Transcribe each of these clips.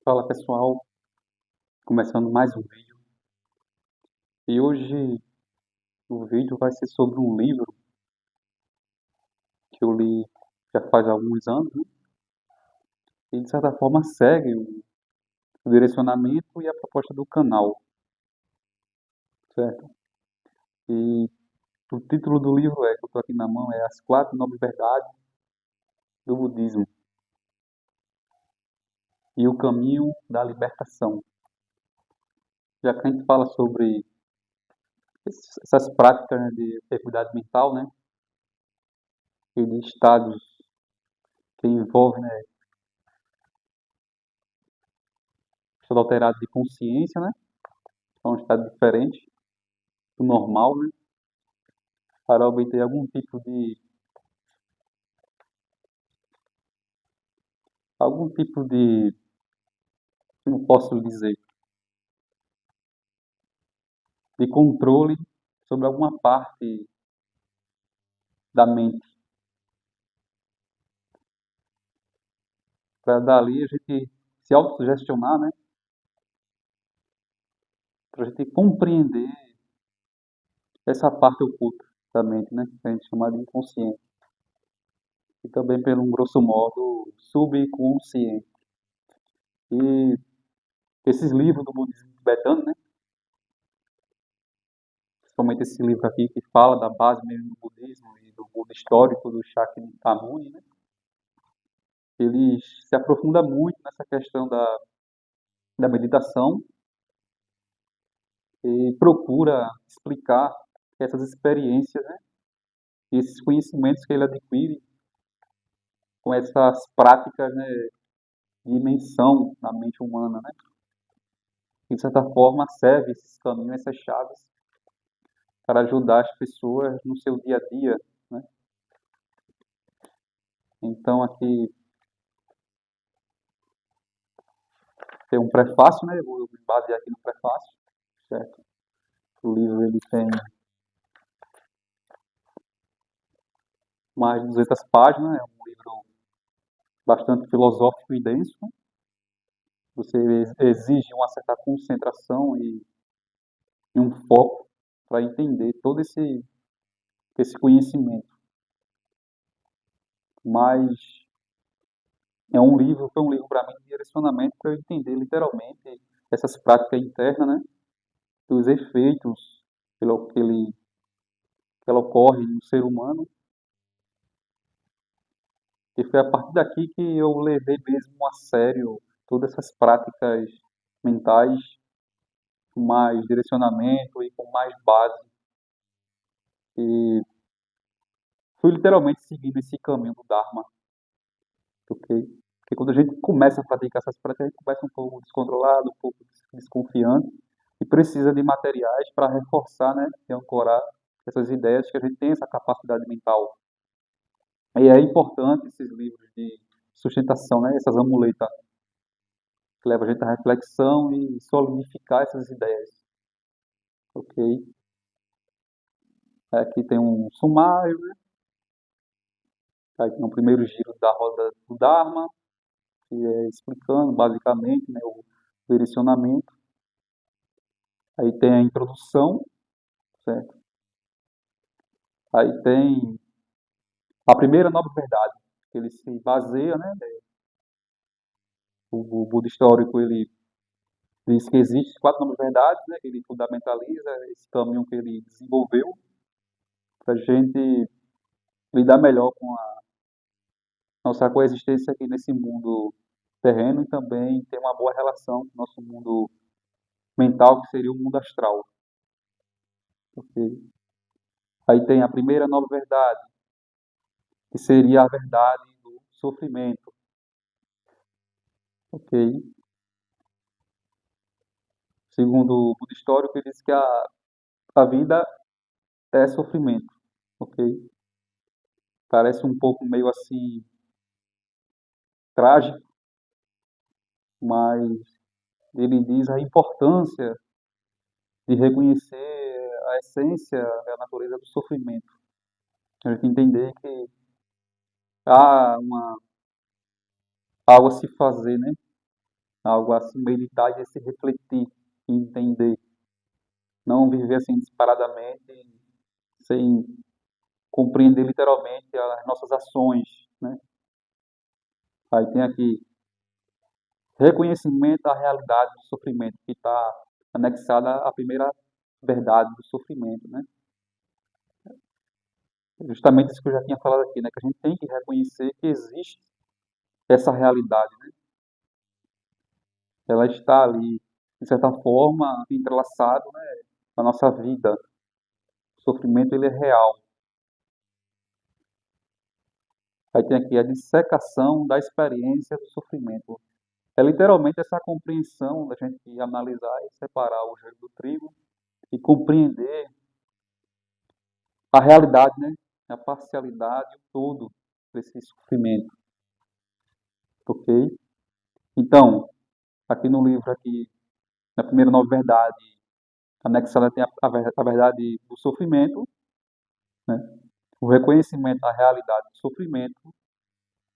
Fala pessoal, começando mais um vídeo. E hoje o vídeo vai ser sobre um livro que eu li já faz alguns anos, né? E de certa forma segue o direcionamento e a proposta do canal, certo? E o título do livro que eu estou aqui na mão, é As Quatro Nobres Verdades do Budismo e o Caminho da Libertação. Já que a gente fala sobre essas práticas, né, de atividade mental, né, e de estados que envolvem, né, estado alterado de consciência, né? É um estado diferente do normal, né? Para obter algum tipo de, como posso lhe dizer, de controle sobre alguma parte da mente. Para dali a gente se autossugestionar, né? Para a gente compreender essa parte oculta da mente, né? Que a gente chama de inconsciente. E também, pelo um grosso modo, subconsciente. E esses livros do budismo tibetano, né? Principalmente esse livro aqui que fala da base mesmo do budismo e do Buda histórico do Shakyamuni, né? Ele se aprofunda muito nessa questão da meditação e procura explicar essas experiências, né? E esses conhecimentos que ele adquire com essas práticas, né, de imersão na mente humana, né? E, de certa forma, serve esses caminhos, essas chaves, para ajudar as pessoas no seu dia a dia, né? Então, aqui tem um prefácio, né? Eu vou me basear aqui no prefácio, certo? O livro ele tem mais de 200 páginas, é um livro bastante filosófico e denso, né? Você exige uma certa concentração e um foco para entender todo esse conhecimento. Mas foi um livro para mim de direcionamento para eu entender literalmente essas práticas internas, né? Os efeitos pelo que ela ocorre no ser humano. E foi a partir daqui que eu levei mesmo a sério todas essas práticas mentais com mais direcionamento e com mais base. E fui literalmente seguindo esse caminho do Dharma, ok? Porque quando a gente começa a praticar essas práticas, a gente começa um pouco descontrolado, um pouco desconfiante e precisa de materiais para reforçar, né, e ancorar essas ideias que a gente tem essa capacidade mental. E é importante esses livros de sustentação, né, essas amuletas que levam a gente à reflexão e solidificar essas ideias, ok? Aqui tem um sumário, né? Aqui no primeiro giro da roda do Dharma, que é explicando basicamente, né, o direcionamento. Aí tem a introdução, certo? Aí tem a primeira nova verdade, que ele se baseia, né? O Buda histórico ele diz que existem quatro novas verdades, né? Que ele fundamentaliza esse caminho que ele desenvolveu para a gente lidar melhor com a nossa coexistência aqui nesse mundo terreno e também ter uma boa relação com o nosso mundo mental, que seria o mundo astral. Ok? Aí tem a primeira nova verdade, que seria a verdade do sofrimento. Ok? Segundo o Buda histórico, ele diz que a vida é sofrimento. Ok? Parece um pouco meio assim trágico, mas ele diz a importância de reconhecer a essência, a natureza do sofrimento. A gente entender que há algo a se fazer, né? algo assim, meditar e se refletir e entender. Não viver assim disparadamente, sem compreender literalmente as nossas ações, né? Aí tem aqui reconhecimento da realidade do sofrimento, que está anexada à primeira verdade do sofrimento, né? Justamente isso que eu já tinha falado aqui, né? Que a gente tem que reconhecer que existe essa realidade, né? Ela está ali, de certa forma, entrelaçada, né, na nossa vida. O sofrimento, ele é real. Aí tem aqui a dissecação da experiência do sofrimento. É literalmente essa compreensão da gente analisar e separar o joio do trigo e compreender a realidade, né? A parcialidade, o todo desse sofrimento, ok? Então, aqui no livro, aqui, na primeira nova verdade, anexada tem a verdade do sofrimento, né? O reconhecimento da realidade do sofrimento,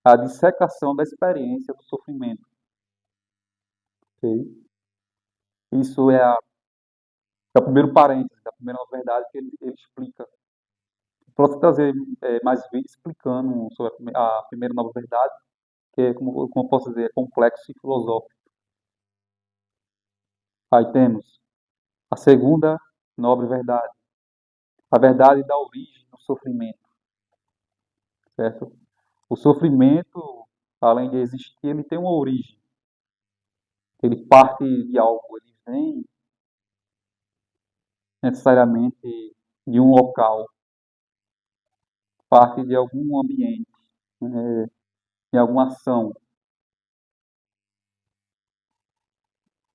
a dissecação da experiência do sofrimento, ok? Isso é o primeiro parênteses, da primeira nova verdade que ele explica. Posso trazer mais vídeos explicando sobre a primeira nova verdade, que é, como eu posso dizer, é complexo e filosófico. Aí temos a segunda nobre verdade, a verdade da origem do sofrimento, certo? O sofrimento, além de existir, ele tem uma origem. Ele parte de algo, ele vem necessariamente de um local, parte de algum ambiente, né, de alguma ação.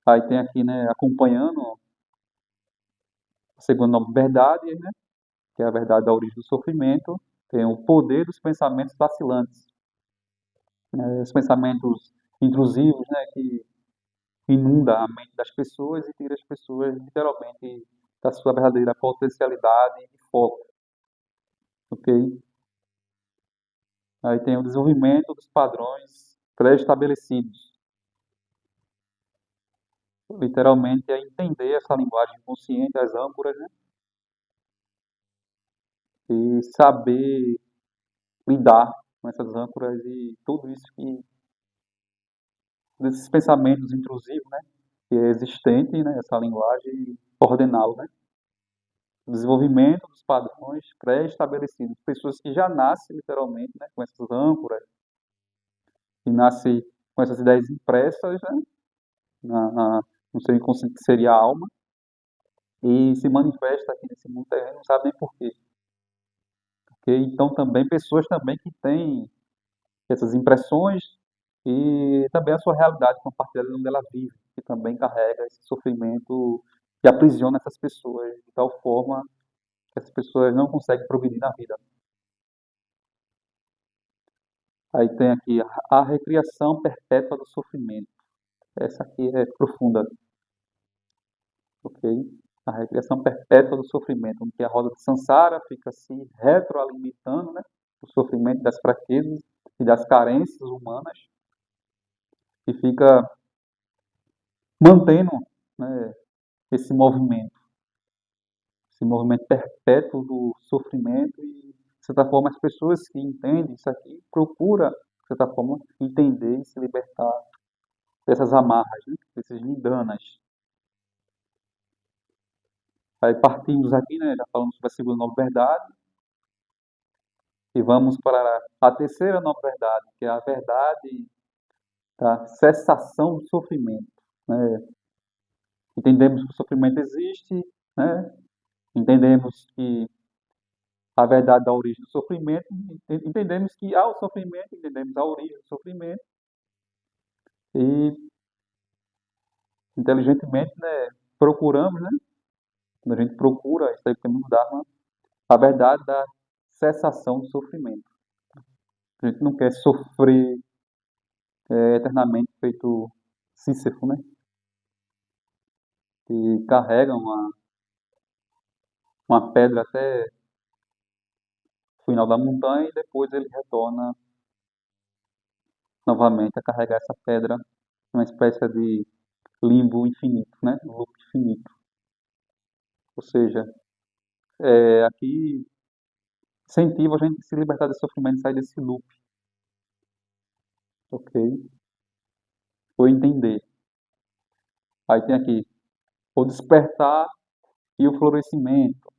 Aí tem aqui, né, acompanhando a segunda nobre verdade, né, que é a verdade da origem do sofrimento, tem o poder dos pensamentos vacilantes, né, os pensamentos intrusivos, né, que inunda a mente das pessoas e tira as pessoas literalmente da sua verdadeira potencialidade e foco, ok? Aí tem o desenvolvimento dos padrões pré-estabelecidos, literalmente é entender essa linguagem consciente, as âncoras, né, e saber lidar com essas âncoras e tudo isso que desses pensamentos intrusivos, né, que é existente, né, essa linguagem e ordená-lo, né? O desenvolvimento dos padrões pré-estabelecidos, pessoas que já nascem literalmente, né, com essas âncoras, e nascem com essas ideias impressas, né, no seu inconsciente que seria a alma, e se manifesta aqui nesse mundo terreno, não sabe nem por quê. Ok? Então também pessoas também que têm essas impressões e também a sua realidade compartilhada onde ela vive, que também carrega esse sofrimento que aprisiona essas pessoas de tal forma que essas pessoas não conseguem progredir na vida. Aí tem aqui a recriação perpétua do sofrimento. Essa aqui é profunda, ok? A recriação perpétua do sofrimento, em que a roda de Sansara fica se retroalimentando, né? O sofrimento das fraquezas e das carências humanas e fica mantendo, né, esse movimento perpétuo do sofrimento e, de certa forma, as pessoas que entendem isso aqui procuram, de certa forma, entender e se libertar dessas amarras, né, desses nidanas. Aí partimos aqui, né, já falamos sobre a segunda nova verdade e vamos para a terceira nova verdade, que é a verdade da cessação do sofrimento, né? Entendemos que o sofrimento existe, né? Entendemos que a verdade da origem do sofrimento, entendemos que há o sofrimento, entendemos a origem do sofrimento e inteligentemente, né, procuramos, né, quando a gente procura, isso aí temos Dharma, a verdade da cessação do sofrimento. A gente não quer sofrer eternamente feito Sísifo, né, que carrega uma pedra até o final da montanha e depois ele retorna novamente a carregar essa pedra uma espécie de limbo infinito, né? Um loop infinito. Ou seja, aqui incentiva a gente a se libertar desse sofrimento e sair desse loop, ok? Ou entender. Aí tem aqui o despertar e o florescimento.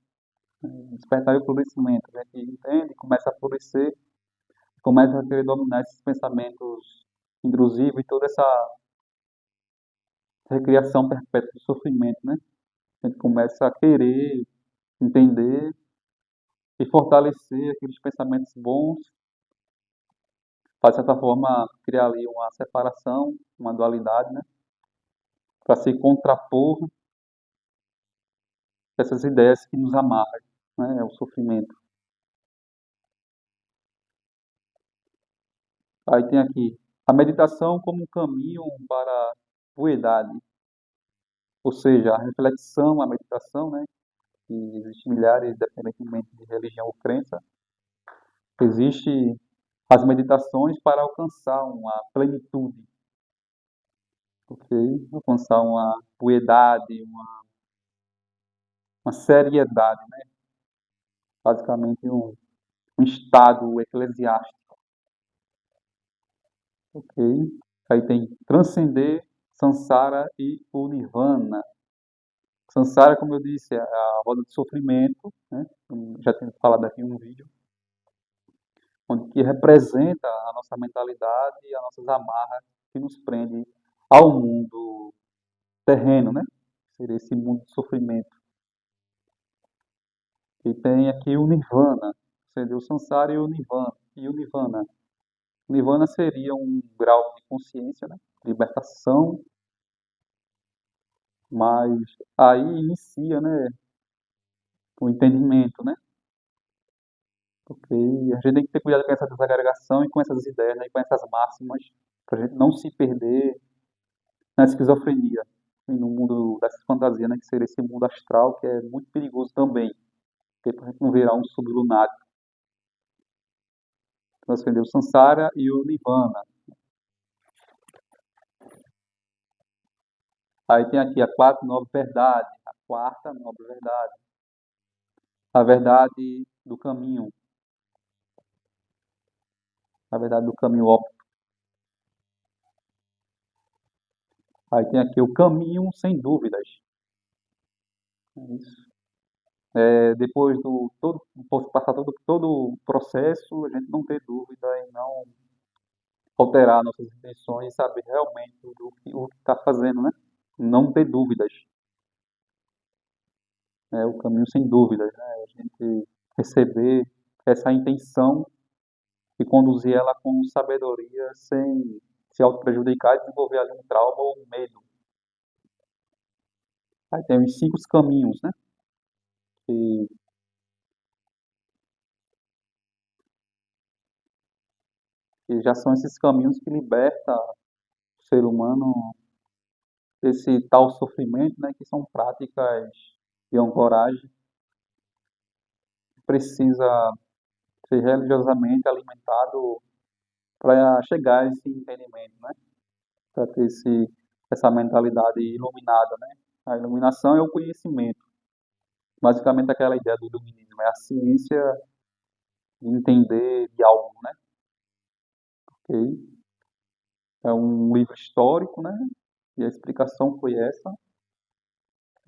Despertar e o florescimento. A gente entende, começa a florescer, começa a querer dominar esses pensamentos intrusivos e toda essa recriação perpétua do sofrimento, né? A gente começa a querer entender e fortalecer aqueles pensamentos bons, para, de certa forma, criar ali uma separação, uma dualidade, né? Para se contrapor essas ideias que nos amarram, né? O sofrimento. Aí tem aqui a meditação como um caminho para a piedade, ou seja, a reflexão, a meditação, né? Que existem milhares, independentemente de religião ou crença, existe as meditações para alcançar uma plenitude, ok? Alcançar uma piedade, uma seriedade, né? Basicamente um estado eclesiástico, ok? Aí tem transcender, samsara e o nirvana. Samsara, como eu disse, é a roda de sofrimento, né? Já tenho falado aqui em um vídeo, onde que representa a nossa mentalidade e as nossas amarras que nos prende ao mundo terreno, né? Seria esse mundo de sofrimento. E tem aqui o nirvana, seria o samsara e o nirvana. E o nirvana? O nirvana seria um grau de consciência, né? Libertação, mas aí inicia, né, o entendimento, né? Porque a gente tem que ter cuidado com essa desagregação e com essas ideias, né, e com essas máximas, para a gente não se perder na esquizofrenia e no mundo dessas fantasias, né, que seria esse mundo astral, que é muito perigoso também, porque para a gente não virar um sublunático. Transcender o Sansara e o Nirvana. Aí tem aqui a quarta nobre verdade, a quarta nobre verdade, a verdade do caminho, a verdade do caminho óptimo. Aí tem aqui o caminho sem dúvidas. É isso. Depois do todo, passar todo o processo, a gente não ter dúvida e não alterar nossas intenções e saber realmente o que está fazendo, né? Não ter dúvidas. É o caminho sem dúvidas, né? A gente receber essa intenção e conduzir ela com sabedoria, sem se auto-prejudicar e desenvolver ali um trauma ou um medo. Aí tem os cinco caminhos, né? Que, que já são esses caminhos que libertam o ser humano desse tal sofrimento, né? Que são práticas de ancoragem, que precisa ser religiosamente alimentado para chegar a esse entendimento, né? Para ter essa mentalidade iluminada, né? A iluminação é o conhecimento. Basicamente aquela ideia do iluminismo, é a ciência de entender de algo, né? Ok? É um livro histórico, né? E a explicação foi essa.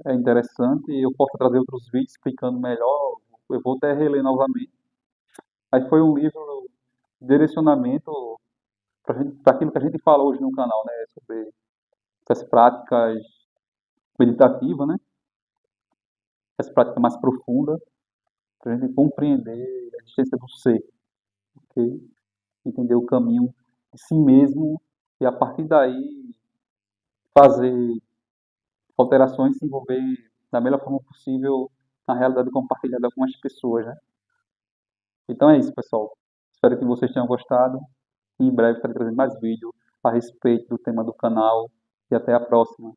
É interessante. Eu posso trazer outros vídeos explicando melhor. Eu vou até reler novamente. Aí foi um livro de direcionamento para aquilo que a gente fala hoje no canal, né? Sobre essas práticas meditativas, né? Essa prática mais profunda, para a gente compreender a existência do ser, ok? Entender o caminho de si mesmo e a partir daí fazer alterações, se envolver da melhor forma possível na realidade compartilhada com as pessoas, né? Então é isso, pessoal. Espero que vocês tenham gostado. E em breve estarei trazendo mais vídeos a respeito do tema do canal. E até a próxima.